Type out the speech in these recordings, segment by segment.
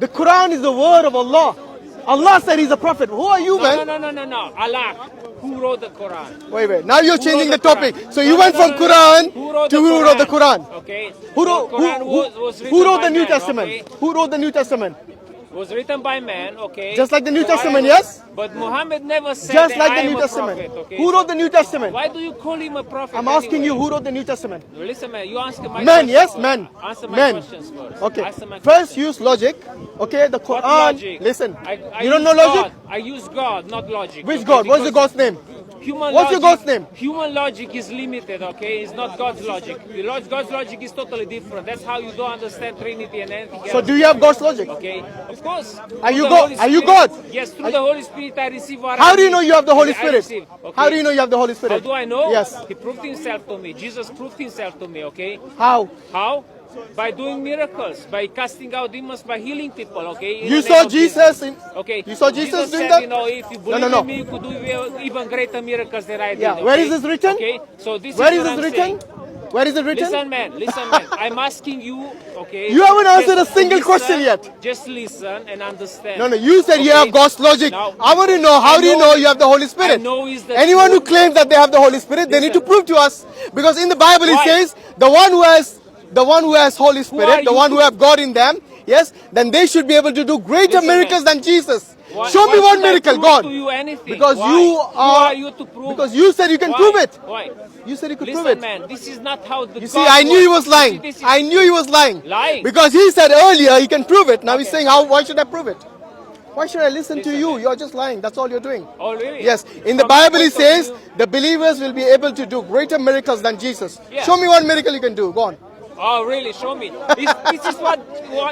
The Quran is the word of Allah. Allah said he's a prophet. Who are you, man? No. Allah. Who wrote the Quran? Wait. Now you're changing the topic. So you went from Quran to who wrote the Quran? Okay. Who wrote the New Testament? Who wrote the New Testament? Was written by man, okay. Just like the New Testament, yes? But Muhammad never said Just that like I the am New a Testament. prophet, okay? Who wrote the New Testament? Why do you call him a prophet? I'm asking you, who wrote the New Testament? Listen, man, you answer my Man, questions yes, first. man. Answer my Man. questions first. Okay. Answer my First questions. use logic. Okay, the What Quran. logic? Listen. I You don't use know logic? God. I use God, not logic. Which okay? God? What's the Because God's name? Human What's your logic, God's name? Human logic is limited, okay? It's not God's logic. God's logic is totally different. That's how you don't understand Trinity and anything else. So do you have God's logic? Okay, of course. Are you Through the God? Holy Are you Spirit- God? Yes, through the Holy Spirit I receive what How I do you need. know you have the Holy I Spirit? receive, okay? How do you know you have the Holy Spirit? How do I know? Yes. He proved himself to me. Jesus proved himself to me, okay? How? How? By doing miracles, by casting out demons, by healing people, okay? In You the name saw of Jesus in. Okay. You saw Jesus doing said, that? You know, if you believe No. in me, you could do even greater miracles than I did. Yeah. Okay? Where is this written? Okay. So this Where is is what this I'm written? saying. Where is it written? Listen, man. I'm asking you, okay? You haven't answered just a single listen, question yet. Just listen and understand. No. You said you Okay? have God's logic. Now, I want to know, how do you know you have the Holy Spirit? I know is the Anyone who truth. claims that they have the Holy Spirit, they need to Listen. prove to us. Because in the Bible it Why? says, the one who has Holy Spirit, the you one who to- have God in them, yes, then they should be able to do greater Listen, miracles than Jesus. Show Why me one should I miracle, prove God. to you anything? Because Why? you Who are you to prove? Because you said you can Why? prove it. Why? You said you could Listen, prove it. man, this is not how the You see, I knew he was lying. I knew he was lying. Lying? Because he said earlier he can prove it. Now he's Okay. saying, why should I prove it? Why should I listen to you? man. You're just lying. That's all you're doing. Oh, really? Yes. In the From my Bible it point of says view- the believers will be able to do greater miracles than Jesus. Yeah. Show me one miracle you can do. Go on. Oh, really? Show me. This is what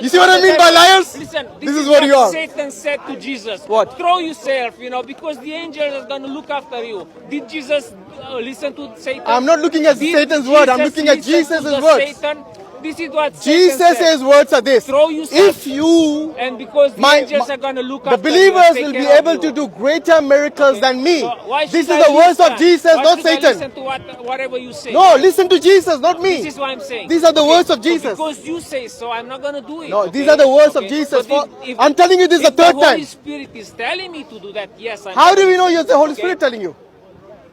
You see what I mean by liars? Listen, This is what you are. Satan said to Jesus. What? Throw yourself, because the angel is going to look after you. Did Jesus listen to Satan? I'm not looking at Did Satan's word. I'm Jesus looking at listen to Jesus' the words. Satan? This is what Satan Jesus' said. words are this. Throw yourself. If you And because the angels are going to look the after you believers and take will be care of able you. to do greater miracles Okay. than me. So why This is should I the words of listen? Jesus, Why not should I Satan. listen to whatever you say? No, listen to Jesus, not me. This is what I'm saying. These are the Okay, words of so Jesus. because you say so, I'm not going to do it. No, okay? these are the words of Okay? Jesus. But if I'm telling you this is the third the Holy time. Spirit is telling me to do that, yes, I'm How do going we know to. you're the Holy Okay? Spirit telling you?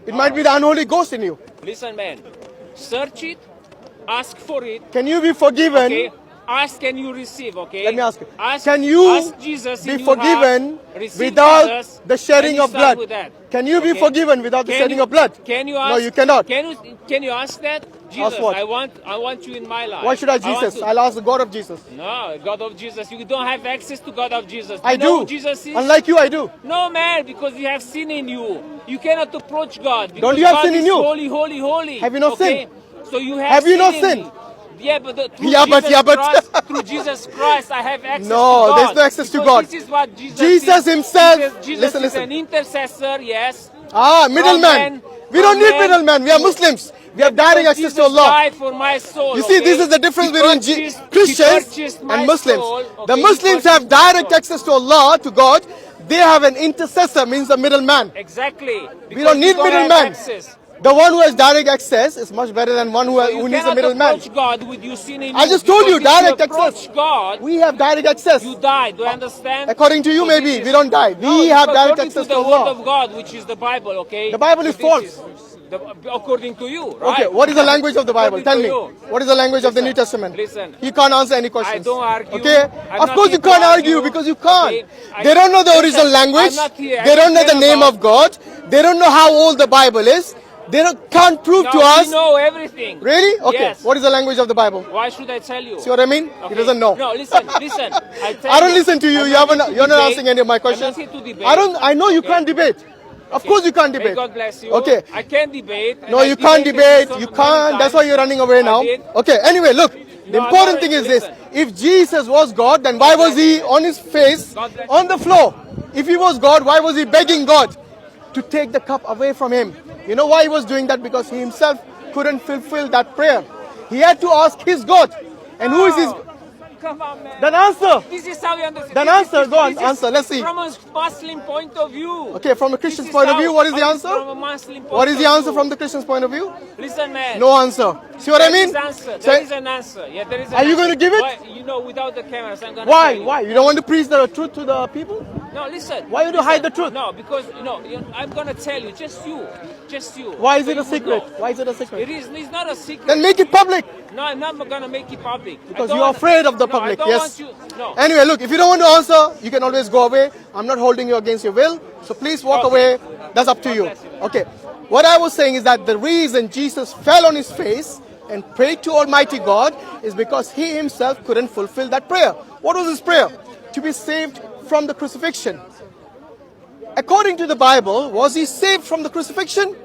It might be the unholy ghost in you. Listen, man. Search it. Ask for it. Can you be forgiven? Okay? Ask and you receive, okay? Let me ask you. Ask, Can you ask Jesus be in your forgiven heart, receive without Jesus, the shedding and you of start blood? with that. Can you be Okay? forgiven without the Can shedding you- of blood? Can you ask? No, you cannot. Can you ask that? Jesus, what? I want you in my life. Why should I want Jesus? to- I'll ask the God of Jesus. No, God of Jesus. You don't have access to God of Jesus. I You know do. who Jesus is? Unlike you, I do. No, man, because you have sin in you. You cannot approach God. Because Don't you have God sin in is you? Holy, holy, holy. Have you not okay? sinned? So you have Have you sin not in sinned? you. Yeah, but through Yeah, but- Jesus yeah, but- Christ, through Jesus Christ, I have access to No, God. there's no access to Because God. This is what Jesus Jesus is. himself- Jesus listen. is an intercessor, yes. Middleman. We don't need middleman. We are Muslims. We have direct access to Jesus Allah. died for my soul, You see, okay? this is the difference He between purchased Christians my and Muslims. soul, The okay? He Muslims purchased have my direct soul. access to Allah, to God. They have an intercessor, means a middleman. Exactly. We don't need have middleman. access. The one who has direct access is much better than one who You needs a cannot middleman. approach God with your sin in I you, just told you, because if direct you approach access. God, We have direct access. you die. Do you understand? According to you, So maybe. this is- We don't die. No, We it's have direct according access to to the word Allah. of God, which is the Bible, okay? The Bible is this false. according to you, right? Okay, what is the language of the Bible? According Tell to me. you. What is the language of the New Listen, Testament? listen. He can't answer any questions. I don't argue. Okay? I'm Of not course here you to can't argue argue. because you can't. Okay? They don't know the Listen, original language. I'm not here. They I don't know just the care name about- of God. They don't know how old the Bible is. They can't prove No, to we us. know everything. Really? Okay. Yes. What is the language of the Bible? Why should I tell you? See what I mean? He Okay. doesn't know. No, listen. I tell I don't you, listen to you. I'm You not haven't. here to You're not debate. answering any of my I'm questions. not here to debate. I know you Okay? can't debate. Of Okay. course you can't May debate. God bless you. Okay. I can debate. and No, I you can't debated debate. You many can't. That's why times. you're running away I now. did. Okay. Anyway, look. The No, I'm important not- thing is this: listen. if Jesus was God, then why was he on his face God bless on the floor? If he was God, why was he begging God to take the cup away from him? You know why he was doing that? Because he himself couldn't fulfill that prayer. He had to ask his God. And who is his? Come on, man. Then answer. This is how you understand. Then This is- answer. Go on, this is answer. Let's see. From a Muslim point of view. Okay, from a Christian's This is point of how- view, what is the from answer? a Muslim point What is the of answer view. from the Christian's point of view? Listen, man. No answer. See what I There is mean? answer. So- There is an answer. Yeah, there is. An Are you answer. going to give it? Why, you know, without the cameras, I'm gonna. Why? tell you. Why? You don't want to preach the truth to the people? No, listen. Why would you hide the truth? No, because I'm gonna tell you. Just you. Why is So it a you would secret? know. Why is it a It secret? is. It's not a secret. Then make it public. No, I'm not gonna make it public. Because you're afraid of the public, I don't yes. Want you, no. Anyway, look, if you don't want to answer, you can always go away. I'm not holding you against your will. So please walk away. That's up to you. Okay. What I was saying is that the reason Jesus fell on his face and prayed to Almighty God is because he himself couldn't fulfill that prayer. What was his prayer? To be saved from the crucifixion. According to the Bible, was he saved from the crucifixion?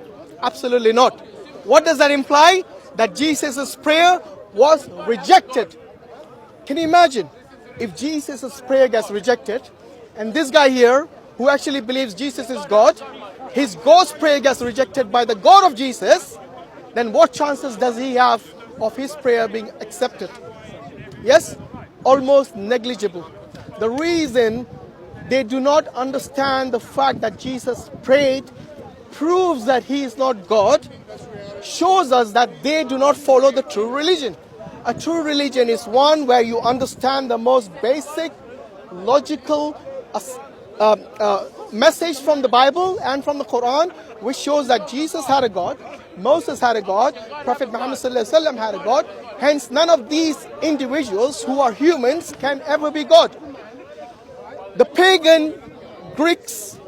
Absolutely not. What does that imply? That Jesus' prayer was rejected. Can you imagine if Jesus' prayer gets rejected and this guy here who actually believes Jesus is God, his God's prayer gets rejected by the God of Jesus, then what chances does he have of his prayer being accepted? Yes, almost negligible. The reason they do not understand the fact that Jesus prayed proves that he is not God, shows us that they do not follow the true religion. A true religion is one where you understand the most basic, logical message from the Bible and from the Quran, which shows that Jesus had a God, Moses had a God, Prophet Muhammad ﷺ had a God. Hence, none of these individuals who are humans can ever be God. The pagan Greeks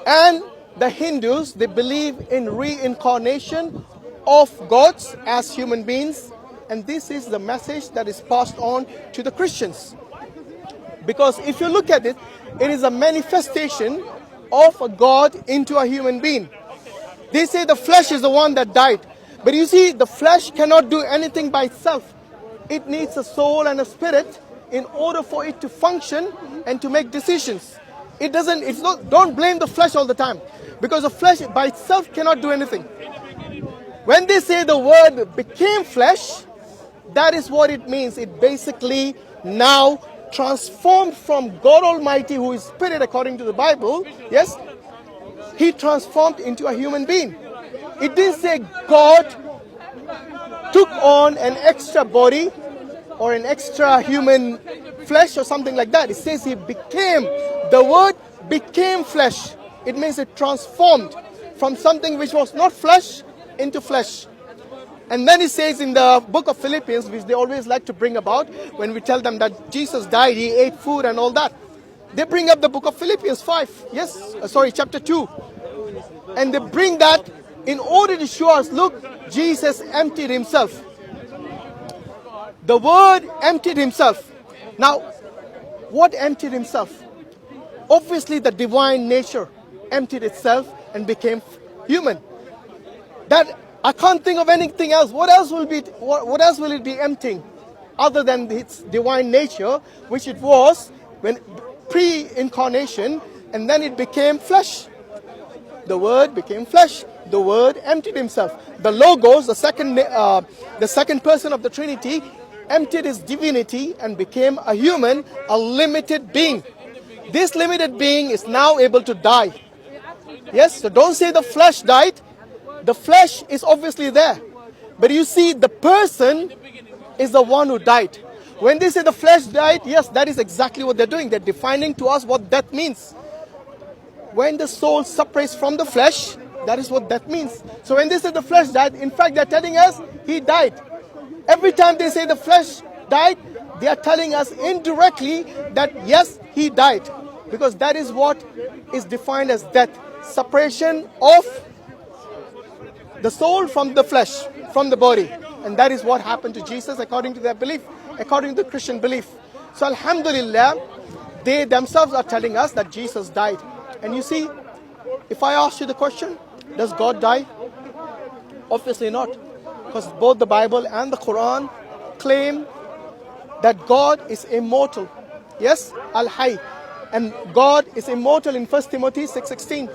and the Hindus, they believe in reincarnation of gods as human beings, and this is the message that is passed on to the Christians. Because if you look at it, it is a manifestation of a God into a human being. They say the flesh is the one that died. But you see, the flesh cannot do anything by itself. It needs a soul and a spirit in order for it to function and to make decisions. Don't blame the flesh all the time. Because the flesh by itself cannot do anything. When they say the word became flesh, that is what it means. It basically now transformed from God Almighty, who is spirit according to the Bible, yes, he transformed into a human being. It didn't say God took on an extra body or an extra human flesh or something like that. It says he became. The word became flesh. It means it transformed from something which was not flesh into flesh. And then it says in the book of Philippians, which they always like to bring about when we tell them that Jesus died, he ate food and all that. They bring up the book of Philippians 5. Chapter 2. And they bring that in order to show us, look, Jesus emptied himself. The word emptied himself. Now, what emptied himself? Obviously, the divine nature emptied itself and became human. That I can't think of anything else. What else will it be emptying other than its divine nature, which it was when pre-incarnation, and then it became flesh. The word became flesh. The word emptied himself. The Logos, the second person of the Trinity, emptied his divinity and became a human, a limited being. This limited being is now able to die. Yes, so don't say the flesh died. The flesh is obviously there. But you see, the person is the one who died. When they say the flesh died, yes, that is exactly what they're doing. They're defining to us what death means. When the soul separates from the flesh, that is what death means. So when they say the flesh died, in fact, they're telling us he died. Every time they say the flesh died, they are telling us indirectly that yes, he died. Because that is what is defined as death. Separation of the soul from the flesh, from the body. And that is what happened to Jesus according to their belief, according to the Christian belief. So Alhamdulillah, they themselves are telling us that Jesus died. And you see, if I ask you the question, does God die? Obviously not. Because both the Bible and the Quran claim that God is immortal. Yes, Al-Hayy. And God is immortal in 1 Timothy 6:16.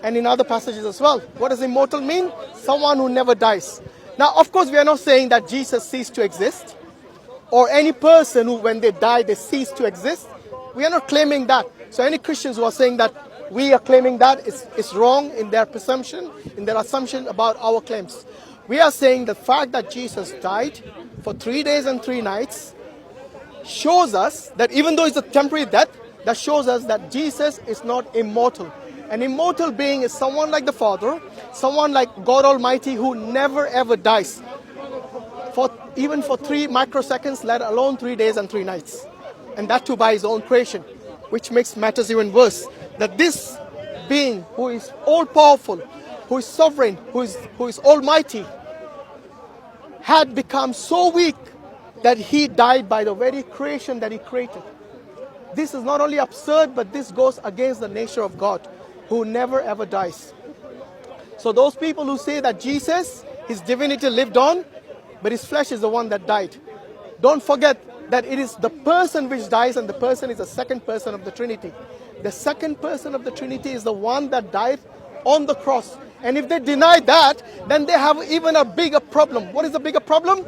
And in other passages as well. What does immortal mean? Someone who never dies. Now, of course, we are not saying that Jesus ceased to exist. or any person who, when they die, they cease to exist. We are not claiming that. So any Christians who are saying that we are claiming that is wrong in their presumption, in their assumption about our claims. We are saying the fact that Jesus died for 3 days and 3 nights shows us that even though it's a temporary death, that shows us that Jesus is not immortal. An immortal being is someone like the Father, someone like God Almighty who never ever dies. Even for 3 microseconds, let alone 3 days and 3 nights. And that too by his own creation, which makes matters even worse. That this being who is all-powerful, who is sovereign, who is almighty, had become so weak that he died by the very creation that he created. This is not only absurd, but this goes against the nature of God, who never ever dies. So those people who say that Jesus, his divinity lived on, but his flesh is the one that died. Don't forget that it is the person which dies, and the person is the second person of the Trinity. The second person of the Trinity is the one that died on the cross. And if they deny that, then they have even a bigger problem. What is the bigger problem?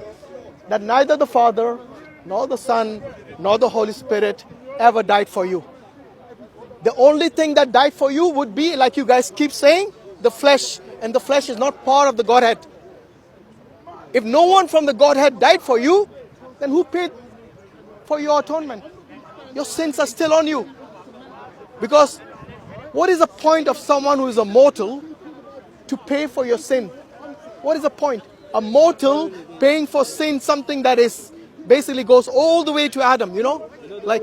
That neither the Father, nor the Son, nor the Holy Spirit ever died for you. The only thing that died for you would be, like you guys keep saying, the flesh. And the flesh is not part of the Godhead. If no one from the Godhead died for you, then who paid for your atonement? Your sins are still on you. Because what is the point of someone who is a mortal to pay for your sin? What is the point? A mortal paying for sin, something that is basically goes all the way to Adam, you know? Like,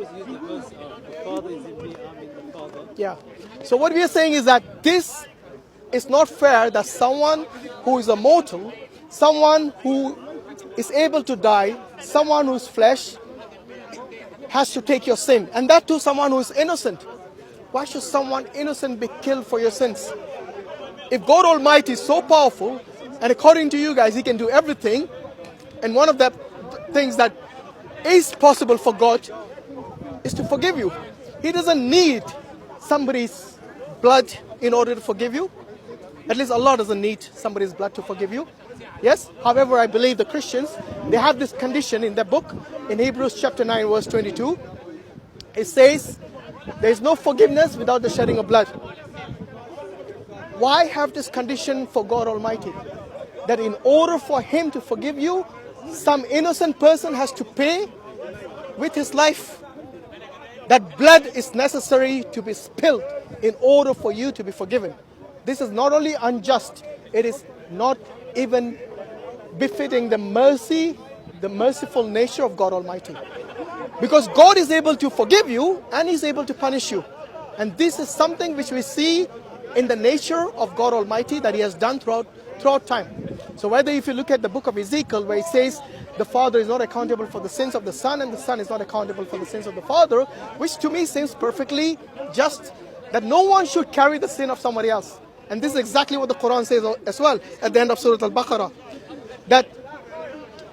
yeah. So what we are saying is that this is not fair, that someone who is a mortal, someone who is able to die, someone whose flesh has to take your sin. And that too, someone who is innocent. Why should someone innocent be killed for your sins? If God Almighty is so powerful, and according to you guys, he can do everything, and one of the things that is possible for God is to forgive you. He doesn't need somebody's blood in order to forgive you. At least Allah doesn't need somebody's blood to forgive you. Yes? However, I believe the Christians, they have this condition in their book, in Hebrews chapter 9, verse 22. It says, there is no forgiveness without the shedding of blood. Why have this condition for God Almighty? That in order for him to forgive you, some innocent person has to pay with his life. That blood is necessary to be spilled in order for you to be forgiven. This is not only unjust, it is not even befitting the mercy, the merciful nature of God Almighty. Because God is able to forgive you and he's able to punish you. And this is something which we see in the nature of God Almighty that he has done throughout time. So whether if you look at the book of Ezekiel, where it says the Father is not accountable for the sins of the Son and the Son is not accountable for the sins of the Father, which to me seems perfectly just, that no one should carry the sin of somebody else. And this is exactly what the Quran says as well at the end of Surah Al-Baqarah. That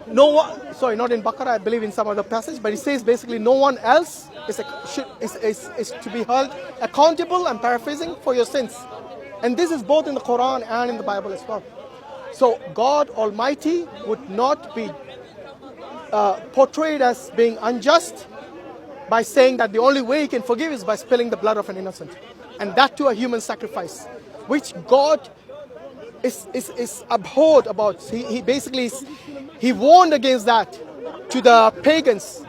no one, sorry, not in Baqarah, I believe in some other passage, but it says basically no one else is to be held accountable, I'm paraphrasing, for your sins. And this is both in the Quran and in the Bible as well. So God Almighty would not be portrayed as being unjust by saying that the only way he can forgive is by spilling the blood of an innocent. And that too a human sacrifice, which God is abhorred about. He basically, he warned against that to the pagans,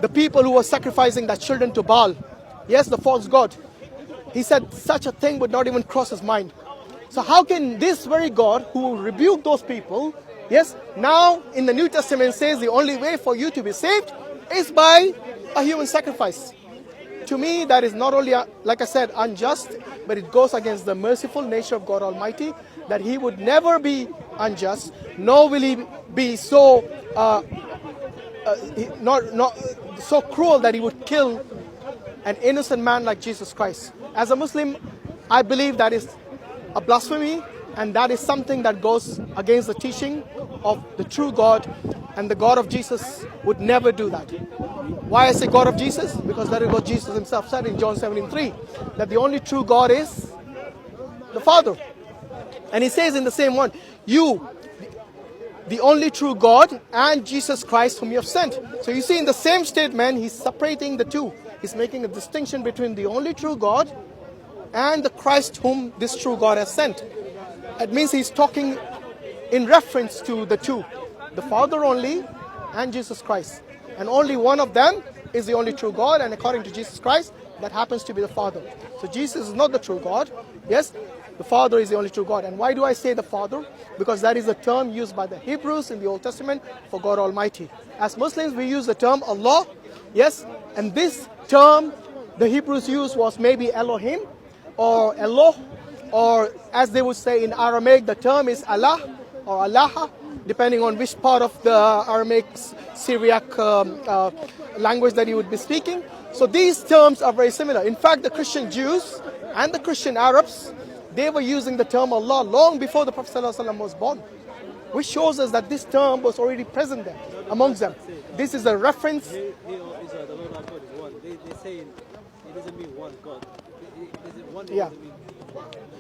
the people who were sacrificing their children to Baal. Yes, the false god. He said such a thing would not even cross his mind. So how can this very God who rebuked those people, yes, now in the New Testament says the only way for you to be saved is by a human sacrifice? To me, that is not only, like I said, unjust, but it goes against the merciful nature of God Almighty, that he would never be unjust, nor will he be so not so cruel that he would kill an innocent man like Jesus Christ. As a Muslim, I believe that is a blasphemy, and that is something that goes against the teaching of the true God, and the God of Jesus would never do that. Why I say God of Jesus? Because that is what Jesus himself said in John 17:3, that the only true God is the Father. And he says in the same one, the only true God, and Jesus Christ whom you have sent. So you see in the same statement, he's separating the two. He's making a distinction between the only true God and the Christ whom this true God has sent. It means he's talking in reference to the two, the Father only and Jesus Christ. And only one of them is the only true God, and according to Jesus Christ, that happens to be the Father. So Jesus is not the true God. Yes, the Father is the only true God. And why do I say the Father? Because that is a term used by the Hebrews in the Old Testament for God Almighty. As Muslims, we use the term Allah. Yes, and this term the Hebrews used was maybe Elohim or Eloh, or as they would say in Aramaic, the term is Allah or Allah, depending on which part of the Aramaic Syriac language that you would be speaking. So these terms are very similar. In fact, the Christian Jews and the Christian Arabs, they were using the term Allah long before the Prophet ﷺ was born, which shows us that this term was already present there amongst them. This is a reference. The Lord our God is one. They say it doesn't mean one God. Is it one? Yeah.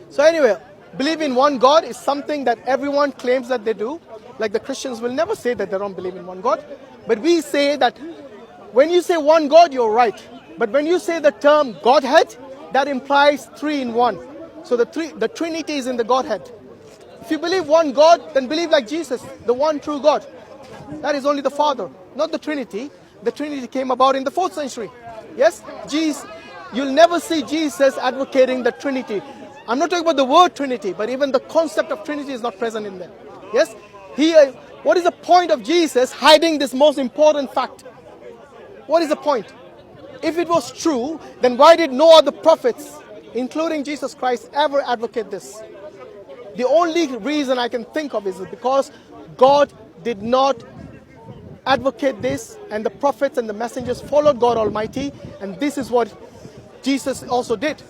So anyway, believe in one God is something that everyone claims that they do. Like the Christians will never say that they don't believe in one God. But we say that when you say one God, you're right. But when you say the term Godhead, that implies three in one. So the Trinity is in the Godhead. If you believe one God, then believe like Jesus, the one true God. That is only the Father, not the Trinity. The Trinity came about in the 4th century. Yes, you'll never see Jesus advocating the Trinity. I'm not talking about the word Trinity, but even the concept of Trinity is not present in there. Yes, what is the point of Jesus hiding this most important fact? What is the point? If it was true, then why did no other prophets, including Jesus Christ, ever advocate this? The only reason I can think of is because God did not advocate this, and the prophets and the messengers followed God Almighty, and this is what Jesus also did.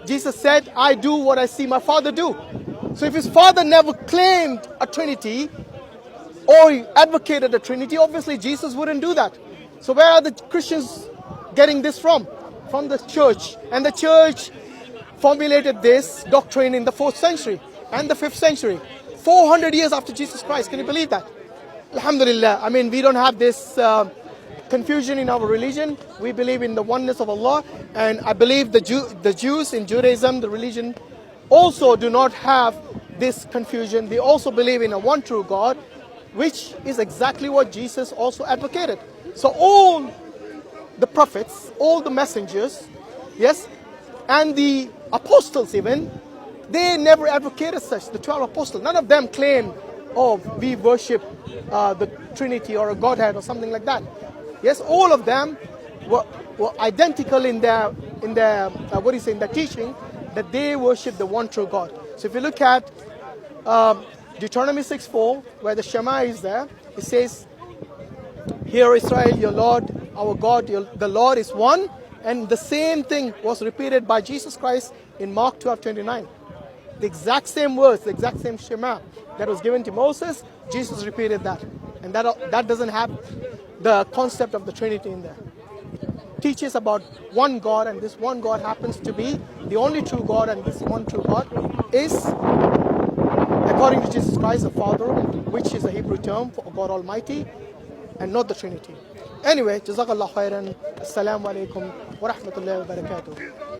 Jesus said, I do what I see my Father do. So if his Father never claimed a Trinity or he advocated a Trinity, obviously Jesus wouldn't do that. So where are the Christians getting this from? From the church. And the church formulated this doctrine in the 4th century and the 5th century, 400 years after Jesus Christ. Can you believe that? Alhamdulillah. I mean, we don't have this confusion in our religion. We believe in the oneness of Allah, and I believe the Jews in Judaism, the religion, also do not have this confusion. They also believe in a one true God, which is exactly what Jesus also advocated. So all the prophets, all the messengers, yes, and the apostles even, they never advocated such, the 12 apostles. None of them claimed, oh, we worship the Trinity or a Godhead or something like that. Yes, all of them were identical in their in their teaching, that they worship the one true God. So if you look at Deuteronomy 6:4, where the Shema is there, it says, "Hear Israel, your Lord, our God, the Lord is one." And the same thing was repeated by Jesus Christ in Mark 12:29. The exact same words, the exact same Shema that was given to Moses, Jesus repeated that. And that doesn't have the concept of the Trinity in there. It teaches about one God, and this one God happens to be the only true God, and this one true God is, according to Jesus Christ, the Father, which is a Hebrew term for God Almighty, and not the Trinity. Anyway, Jazakallah khairan. Assalamu alaikum wa rahmatullahi wa barakatuh.